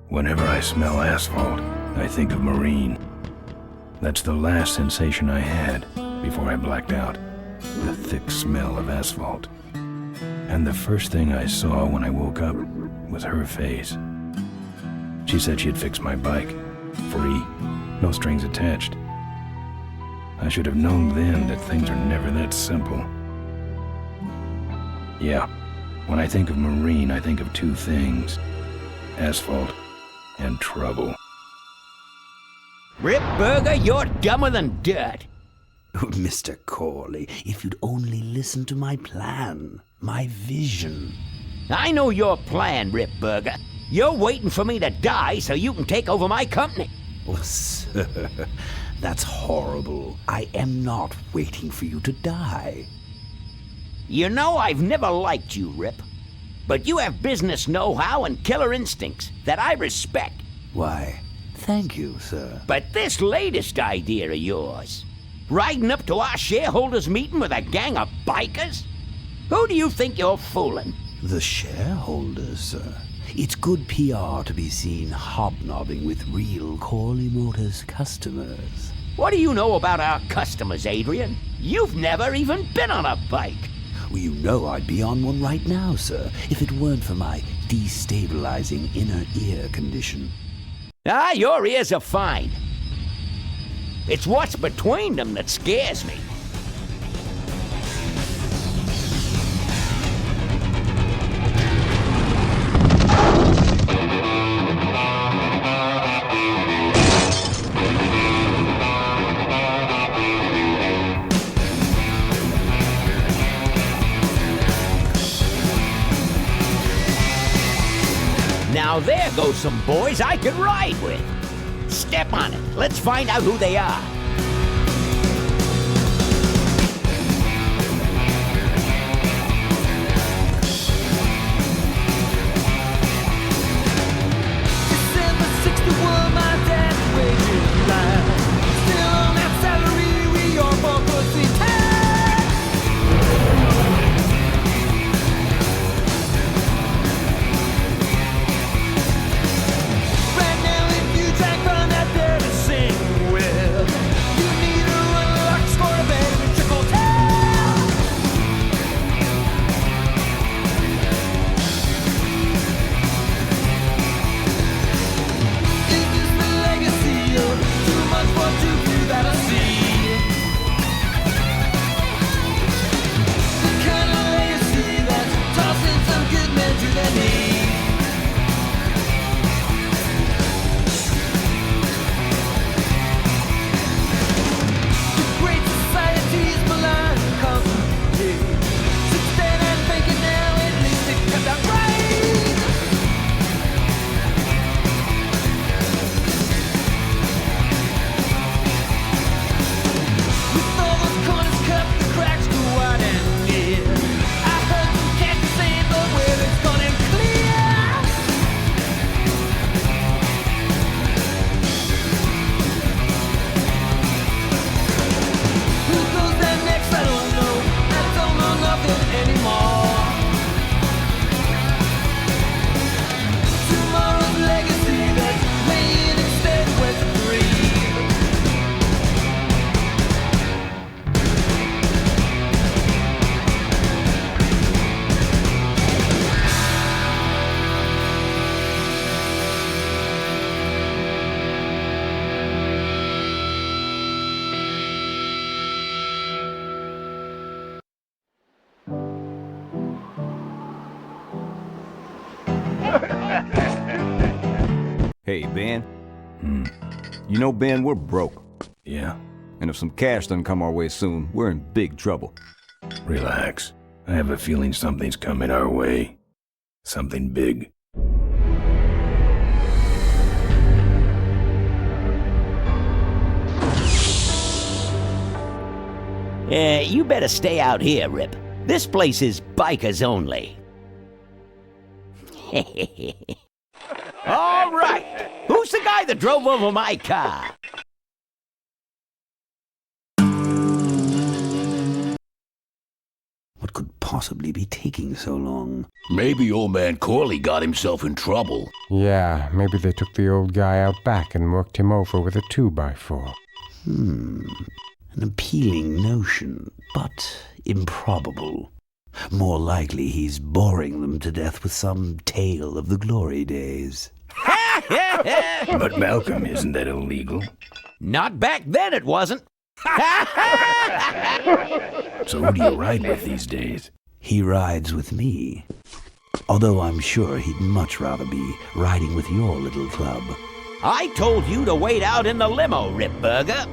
Whenever I smell asphalt, I think of marine. That's the last sensation I had before I blacked out. The thick smell of asphalt. And the first thing I saw when I woke up was her face. She said she'd fix my bike. Free. No strings attached. I should have known then that things are never that simple. Yeah, when I think of marine, I think of two things. Asphalt and trouble. Rip Burger, you're dumber than dirt. Mr. Corley, if you'd only listen to my plan, my vision. I know your plan, Rip Burger. You're waiting for me to die so you can take over my company. Oh, sir, that's horrible. I am not waiting for you to die. You know I've never liked you, Rip. But you have business know-how and killer instincts that I respect. Why, thank you, sir. But this latest idea of yours, riding up to our shareholders' meeting with a gang of bikers? Who do you think you're fooling? The shareholders, sir. It's good PR to be seen hobnobbing with real Corley Motors customers. What do you know about our customers, Adrian? You've never even been on a bike. Well, you know I'd be on one right now, sir, if it weren't for my destabilizing inner ear condition. Ah, your ears are fine. It's what's between them that scares me. Now there go some boys I could ride with. Step on it. Let's find out who they are. December 61, my dad's wages line. Still on that salary, we are both pussy tight. Right now, if you track on that there to sing with, you need to run a rock score a bed in a trickle town. Is this the legacy of too much for too few that I see? The kind of legacy that's tossing some good men to their knees. The great society's blind constantly. Since then I'm thinking now at least it got that right. With all those corners cut, the cracks too wide and near. I heard some cats saying the weather's gone and clear. Who goes there next? I don't know. I don't know nothing anymore. Tomorrow's legacy that's laying instead where to breathe. Hey, Ben. You know, Ben, we're broke. Yeah, And if some cash doesn't come our way soon, we're in big trouble. relax. I have a feeling something's coming our way. Something big. You better stay out here, Rip. This place is bikers only. All right. Who's the guy that drove over my car? What could possibly possibly be taking so long? Maybe old man Corley got himself in trouble. Yeah, maybe they took the old guy out back and worked him over with a 2x4. An appealing notion, but improbable. More likely he's boring them to death with some tale of the glory days. But Malcolm, isn't that illegal? Not back then, it wasn't. So who do you ride with these days? He rides with me. Although I'm sure he'd much rather be riding with your little club. I told you to wait out in the limo, Ripburger.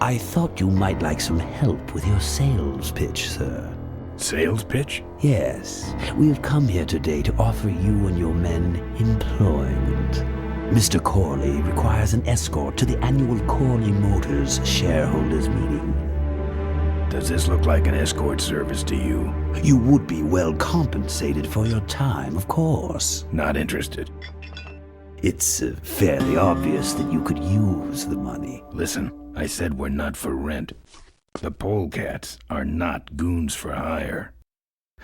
I thought you might like some help with your sales pitch, sir. Sales pitch? Yes, we have come here today to offer you and your men employment. Mr. Corley requires an escort to the annual Corley Motors shareholders meeting. Does this look like an escort service to you? You would be well compensated for your time, of course. Not interested. It's fairly obvious that you could use the money. Listen, I said we're not for rent. The Polecats are not goons for hire.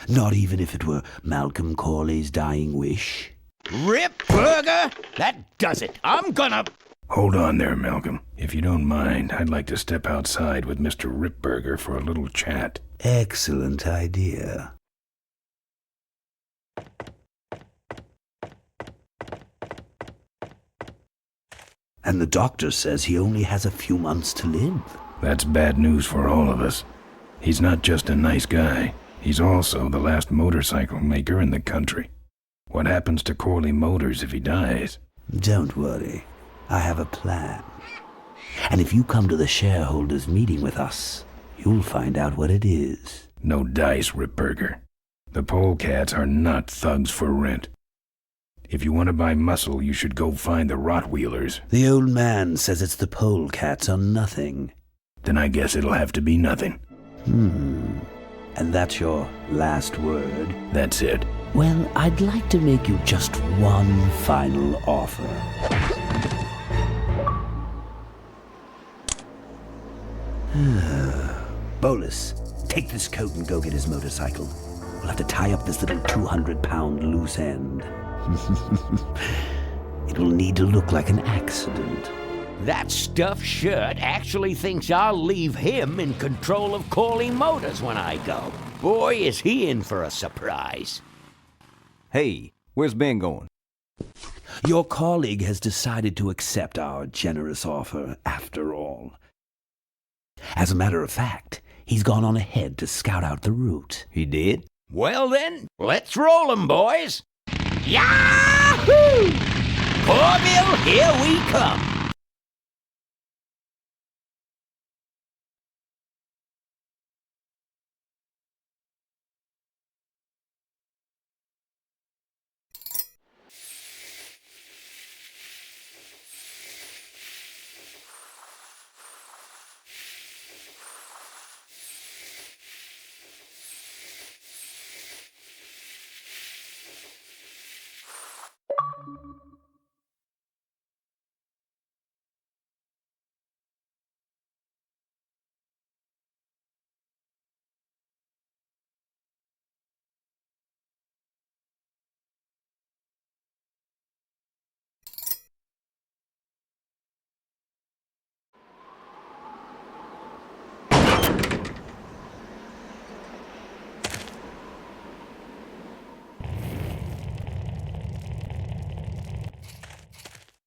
Not even if it were Malcolm Corley's dying wish? Ripburger? That does it. I'm gonna... Hold on there, Malcolm. If you don't mind, I'd like to step outside with Mr. Ripburger for a little chat. Excellent idea. And the doctor says he only has a few months to live. That's bad news for all of us. He's not just a nice guy. He's also the last motorcycle maker in the country. What happens to Corley Motors if he dies? Don't worry. I have a plan. And if you come to the shareholders' meeting with us, you'll find out what it is. No dice, Ripburger. The Polecats are not thugs for rent. If you want to buy muscle, you should go find the Rottweilers. The old man says it's the Polecats or nothing. Then I guess it'll have to be nothing. And that's your last word? That's it. Well, I'd like to make you just one final offer. Bolus, take this coat and go get his motorcycle. We'll have to tie up this little 200-pound loose end. It will need to look like an accident. That stuffed shirt actually thinks I'll leave him in control of Corley Motors when I go. Boy, is he in for a surprise. Hey, where's Ben going? Your colleague has decided to accept our generous offer after all. As a matter of fact, he's gone on ahead to scout out the route. He did? Well then, let's roll 'em, boys. Yahoo! Corville, here we come.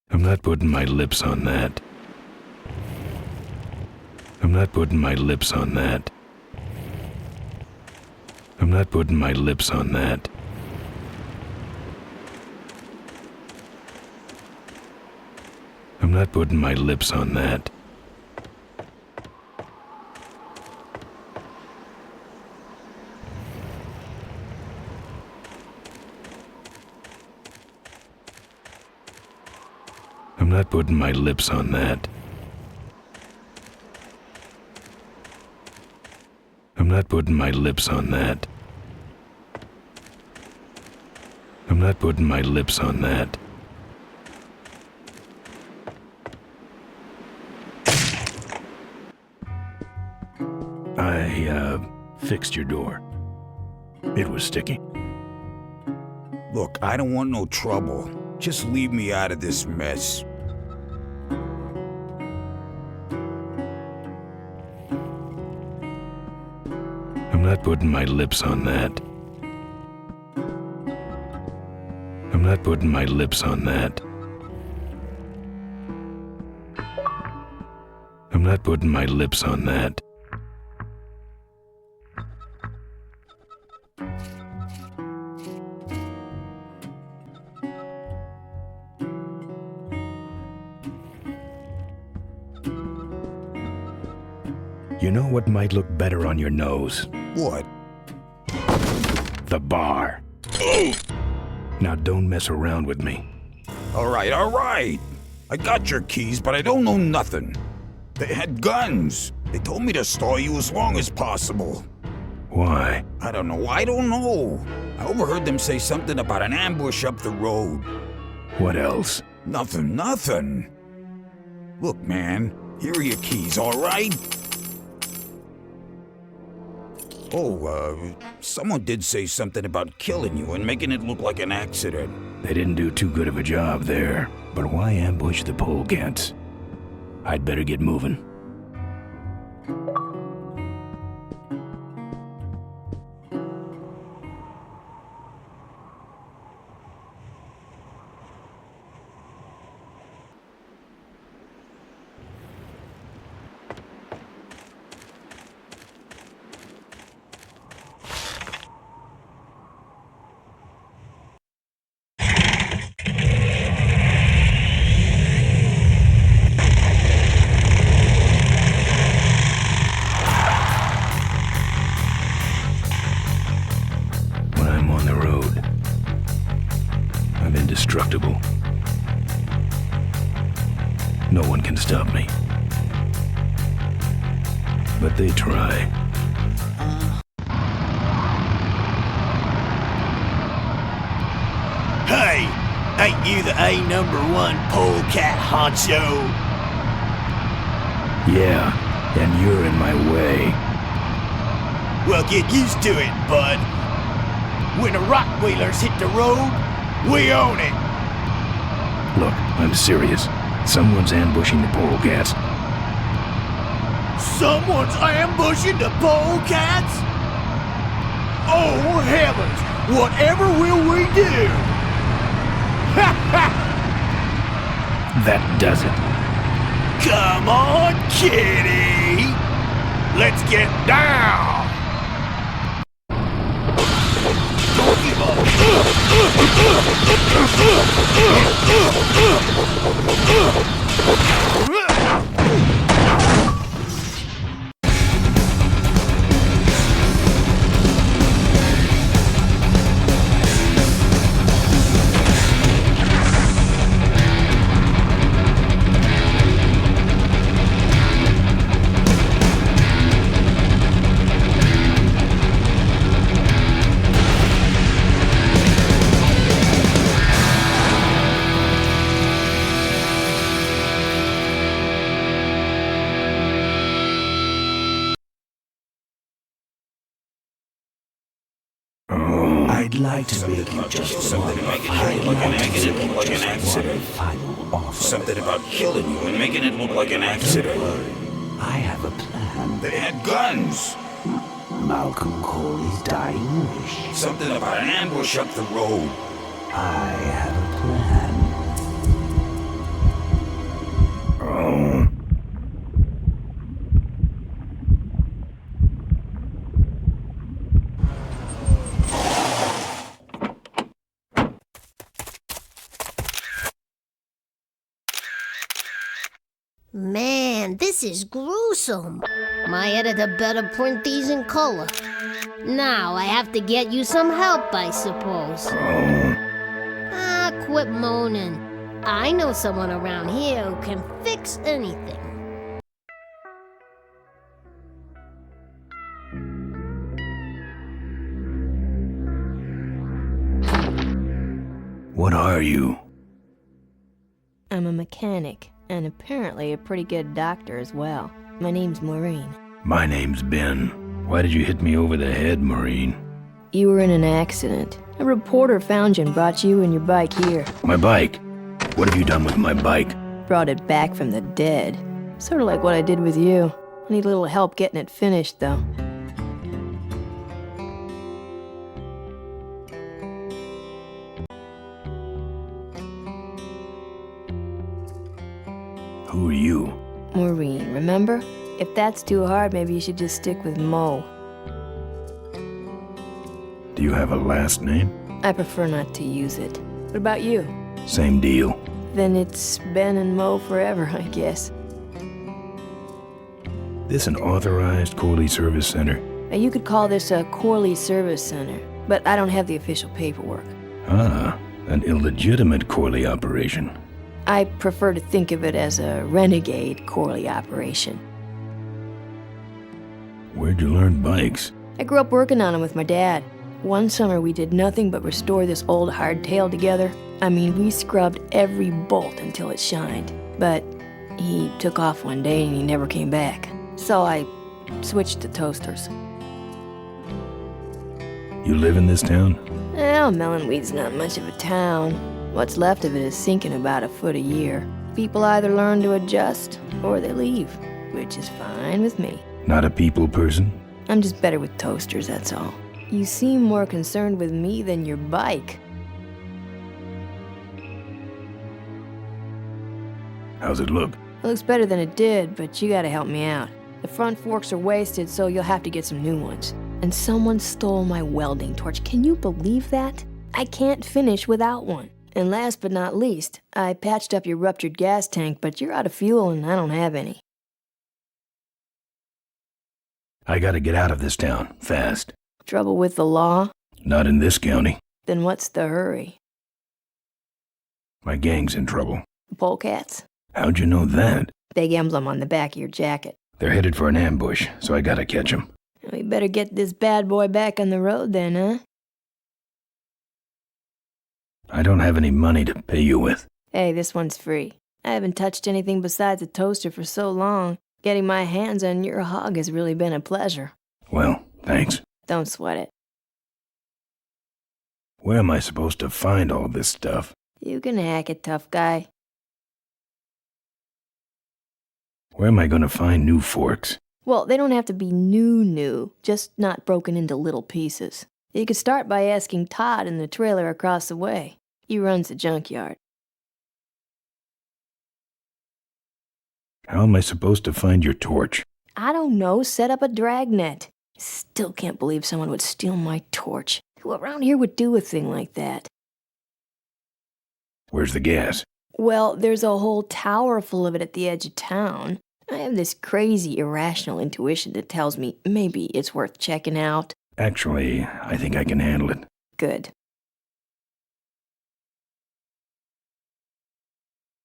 I'm not putting my lips on that. I'm not putting my lips on that. I'm not putting my lips on that. I'm not putting my lips on that. I'm not putting my lips on that. I'm not putting my lips on that. I'm not putting my lips on that. I fixed your door. It was sticky. Look, I don't want no trouble. Just leave me out of this mess. I'm not putting my lips on that. I'm not putting my lips on that. I'm not putting my lips on that. You know what might look better on your nose? What? The bar. Now don't mess around with me. All right. I got your keys, but I don't know nothing. They had guns. They told me to stall you as long as possible. Why? I don't know. I overheard them say something about an ambush up the road. What else? Nothing. Look, man, here are your keys, all right? Oh, someone did say something about killing you and making it look like an accident. They didn't do too good of a job there. But why ambush the polecats? I'd better get moving. Indestructible. No one can stop me. But they try. Hey! Ain't you the A#1 polecat honcho? Yeah, and you're in my way. Well, get used to it, bud. When the rock wheelers hit the road, we own it! Look, I'm serious. Someone's ambushing the polecats. Someone's ambushing the polecats? Oh, heavens! Whatever will we do? Ha ha! That does it. Come on, kitty! Let's get down! Don't give up! I'd like to make you just Something one making it look like an accident, like an one accident. final offer. Something about killing you and making it look like an accident. I have a plan. They had guns. Malcolm Corley's dying wish. Something about an ambush up the road. I have a plan. Oh. Man, this is gruesome. My editor better print these in color. Now I have to get you some help, I suppose. Ah, quit moaning. I know someone around here who can fix anything. What are you? I'm a mechanic, and apparently a pretty good doctor as well. My name's Maureen. My name's Ben. Why did you hit me over the head, Marine? You were in an accident. A reporter found you and brought you and your bike here. My bike? What have you done with my bike? Brought it back from the dead. Sort of like what I did with you. I need a little help getting it finished, though. Who are you? Maureen, remember? If that's too hard, maybe you should just stick with Mo. Do you have a last name? I prefer not to use it. What about you? Same deal. Then it's Ben and Mo forever, I guess. This an authorized Corley Service Center? Now, you could call this a Corley Service Center, but I don't have the official paperwork. Ah, an illegitimate Corley operation. I prefer to think of it as a renegade Corley operation. Where'd you learn bikes? I grew up working on them with my dad. One summer we did nothing but restore this old hardtail together. I mean, we scrubbed every bolt until it shined. But he took off one day and he never came back. So I switched to toasters. You live in this town? Well, Melonweed's not much of a town. What's left of it is sinking about a foot a year. People either learn to adjust or they leave, which is fine with me. Not a people person? I'm just better with toasters, that's all. You seem more concerned with me than your bike. How's it look? It looks better than it did, but you gotta help me out. The front forks are wasted, so you'll have to get some new ones. And someone stole my welding torch. Can you believe that? I can't finish without one. And last but not least, I patched up your ruptured gas tank, but you're out of fuel and I don't have any. I gotta get out of this town, fast. Trouble with the law? Not in this county. Then what's the hurry? My gang's in trouble. The Polecats? How'd you know that? Big emblem on the back of your jacket. They're headed for an ambush, so I gotta catch 'em. We better get this bad boy back on the road then, huh? I don't have any money to pay you with. Hey, this one's free. I haven't touched anything besides a toaster for so long. Getting my hands on your hog has really been a pleasure. Well, thanks. Don't sweat it. Where am I supposed to find all this stuff? You can hack it, tough guy. Where am I gonna find new forks? Well, they don't have to be new, just not broken into little pieces. You could start by asking Todd in the trailer across the way. He runs the junkyard. How am I supposed to find your torch? I don't know, set up a dragnet. Still can't believe someone would steal my torch. Who around here would do a thing like that? Where's the gas? Well, there's a whole tower full of it at the edge of town. I have this crazy, irrational intuition that tells me maybe it's worth checking out. Actually, I think I can handle it. Good.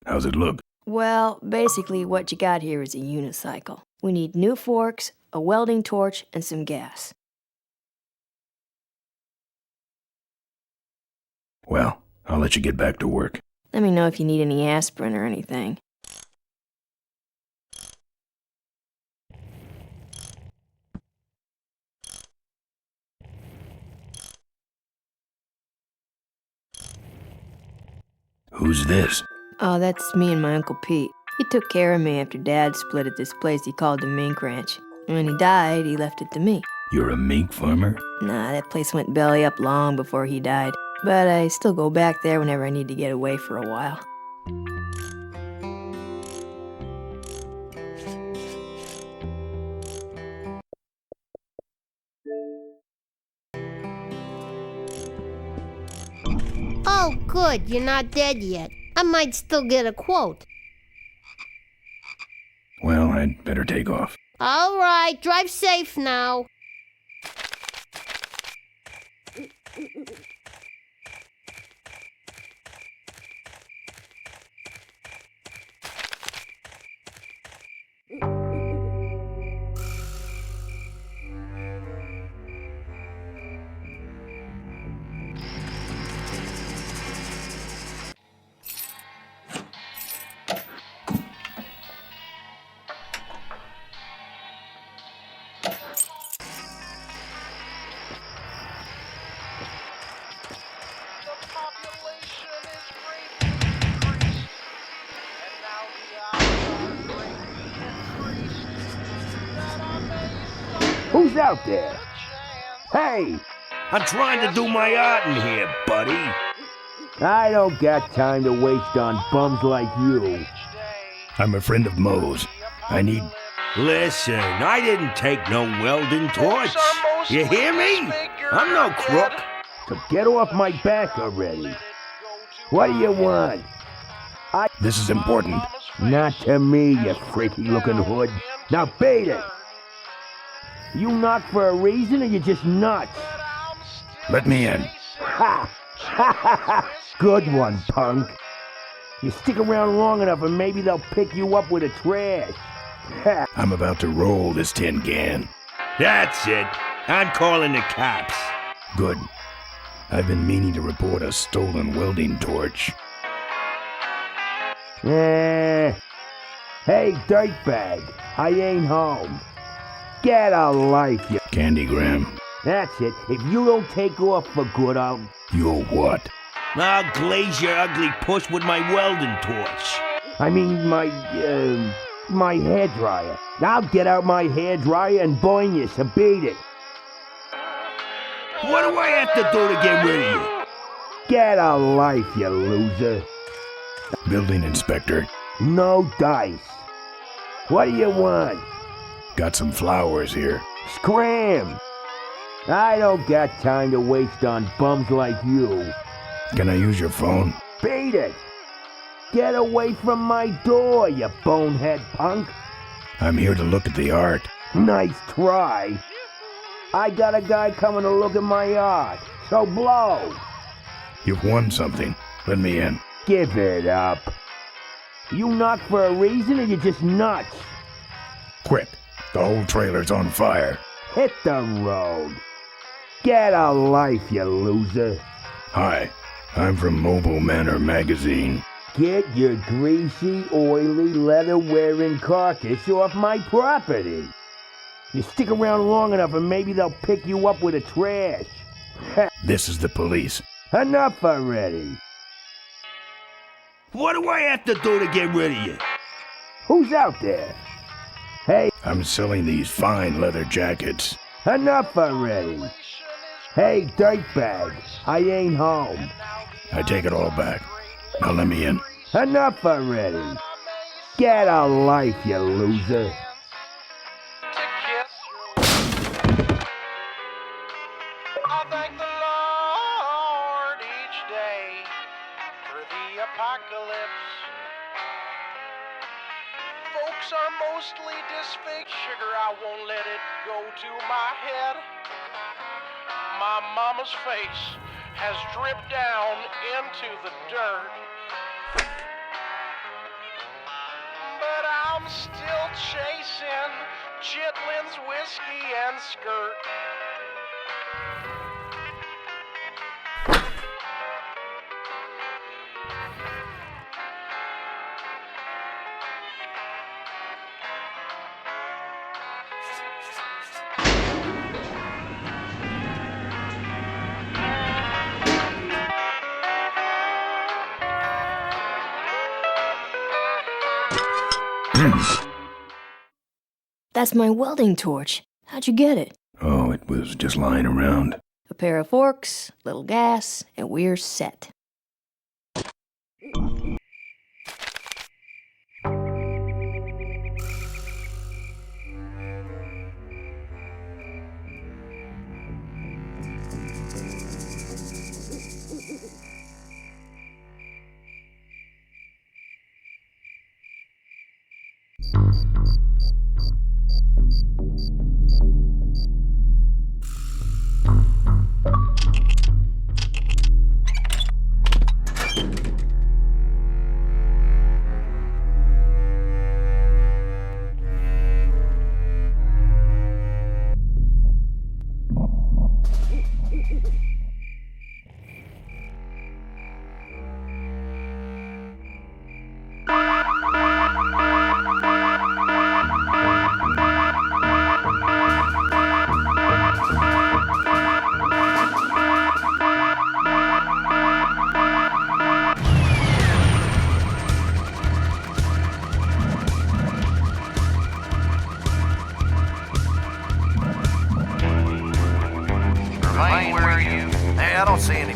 How's it look? Well, basically what you got here is a unicycle. We need new forks, a welding torch, and some gas. Well, I'll let you get back to work. Let me know if you need any aspirin or anything. Who's this? Oh, that's me and my Uncle Pete. He took care of me after Dad split at this place he called the Mink Ranch. When he died, he left it to me. You're a mink farmer? Nah, that place went belly up long before he died. But I still go back there whenever I need to get away for a while. Oh, good, you're not dead yet. I might still get a quote. Well, I'd better take off. All right, drive safe now. Who's out there? Hey! I'm trying to do my art in here, buddy. I don't got time to waste on bums like you. I'm a friend of Moe's. I need... Listen, I didn't take no welding torch. You hear me? I'm no crook. So get off my back already. What do you want? This is important. Not to me, you freaky-looking hood. Now beat it! You knock for a reason or you just nuts? Let me in. Ha! Ha ha ha! Good one, punk. You stick around long enough and maybe they'll pick you up with the trash. Ha! I'm about to roll this tin can. That's it. I'm calling the cops. Good. I've been meaning to report a stolen welding torch. Hey, dirtbag. I ain't home. Get a life, you... Candygram. That's it. If you don't take off for good, I'll... You'll what? I'll glaze your ugly puss with my welding torch. I mean, my hairdryer. I'll get out my hairdryer and burn you, so beat it. What do I have to do to get rid of you? Get a life, you loser. Building inspector. No dice. What do you want? Got some flowers here. Scram! I don't got time to waste on bums like you. Can I use your phone? Beat it! Get away from my door, you bonehead punk! I'm here to look at the art. Nice try. I got a guy coming to look at my art, so blow. You've won something. Let me in. Give it up. You knock for a reason or you just nuts? Quick. The whole trailer's on fire. Hit the road. Get a life, you loser. Hi. I'm from Mobile Manor Magazine. Get your greasy, oily, leather-wearing carcass off my property. You stick around long enough and maybe they'll pick you up with the trash. This is the police. Enough already. What do I have to do to get rid of you? Who's out there? Hey. I'm selling these fine leather jackets. Enough already. Hey, dirtbag. I ain't home. I take it all back. Now let me in. Enough already. Get a life, you loser. I thank the Lord each day for the apocalypse. Folks are mostly disfigured. Sugar, I won't let it go to my head. My mama's face has dripped down into the dirt. But I'm still chasing Chitlin's whiskey and skirt. That's my welding torch. How'd you get it? Oh, it was just lying around. A pair of forks, little gas, and we're set.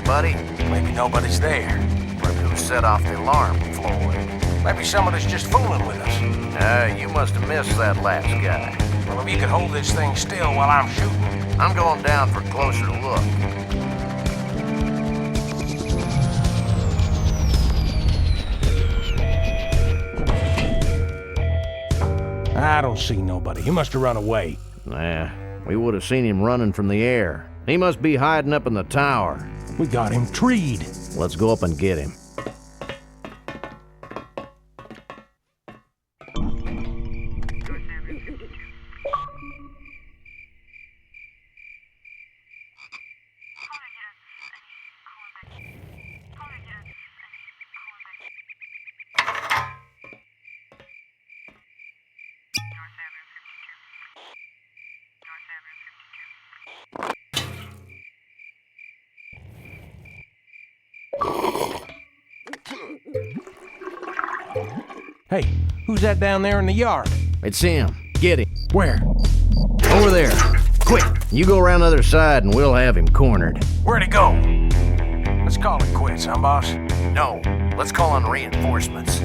anybody? Maybe nobody's there. Or who set off the alarm, Floyd? Maybe somebody's just fooling with us. You must have missed that last guy. Well, if you could hold this thing still while I'm shooting. I'm going down for a closer look. I don't see nobody. He must have run away. Nah, we would have seen him running from the air. He must be hiding up in the tower. We got him treed. Let's go up and get him. Hey, who's that down there in the yard? It's him. Get him. Where? Over there. Quick, you go around the other side and we'll have him cornered. Where'd he go? Let's call it quits, huh, boss? No, let's call in reinforcements.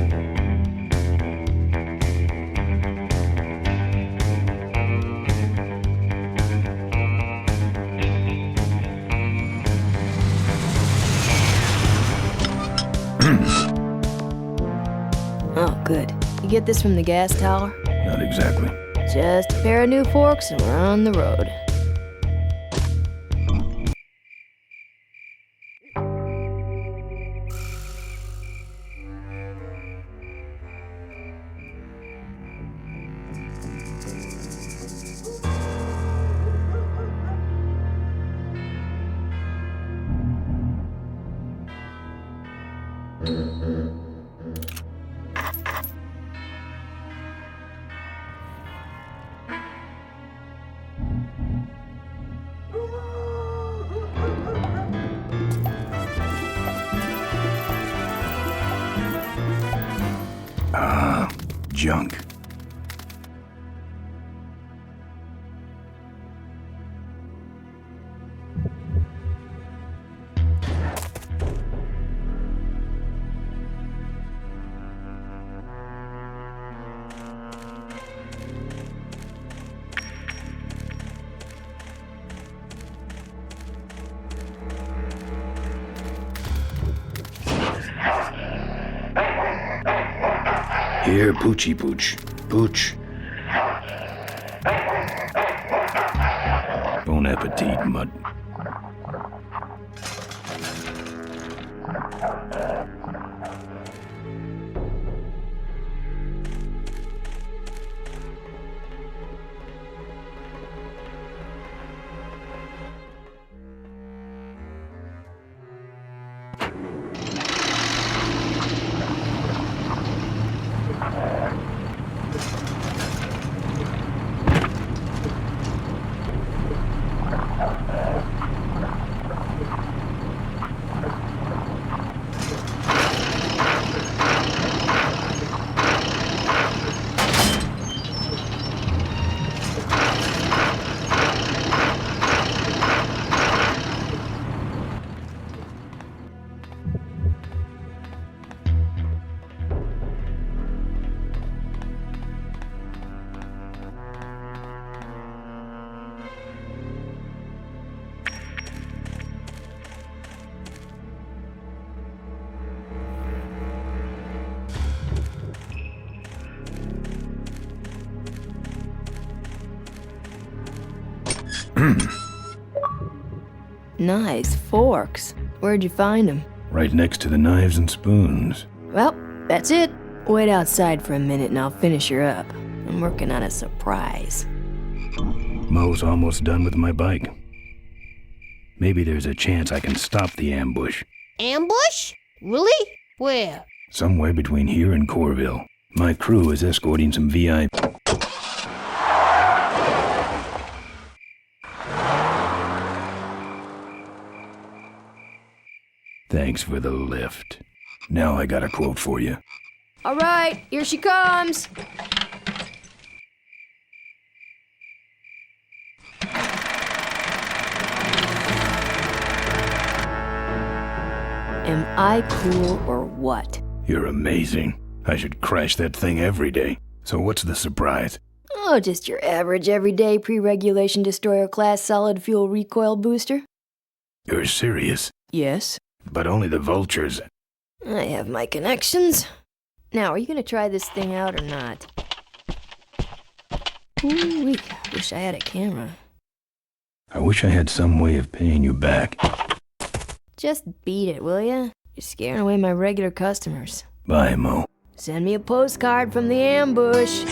Oh, good. You get this from the gas tower? Not exactly. Just a pair of new forks and we're on the road. Junk. Here, Poochie Pooch. Pooch. Bon appetit, mutt. Nice forks. Where'd you find them? Right next to the knives and spoons. Well, that's it. Wait outside for a minute and I'll finish her up. I'm working on a surprise. Mo's almost done with my bike. Maybe there's a chance I can stop the ambush. Ambush? Really? Where? Somewhere between here and Corville. My crew is escorting some VIP. Thanks for the lift. Now I got a quote for you. All right, here she comes. Am I cool or what? You're amazing. I should crash that thing every day. So what's the surprise? Oh, just your average everyday pre-regulation destroyer class solid fuel recoil booster. You're serious? Yes. But only the vultures. I have my connections. Now, are you gonna try this thing out or not? Ooh, wish I had a camera. I wish I had some way of paying you back. Just beat it, will ya? You're scaring away my regular customers. Bye, Mo. Send me a postcard from the ambush.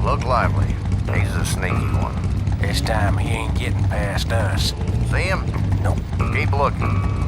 Look lively. He's a sneaky one. This time he ain't getting past us. See him? Nope. Keep looking.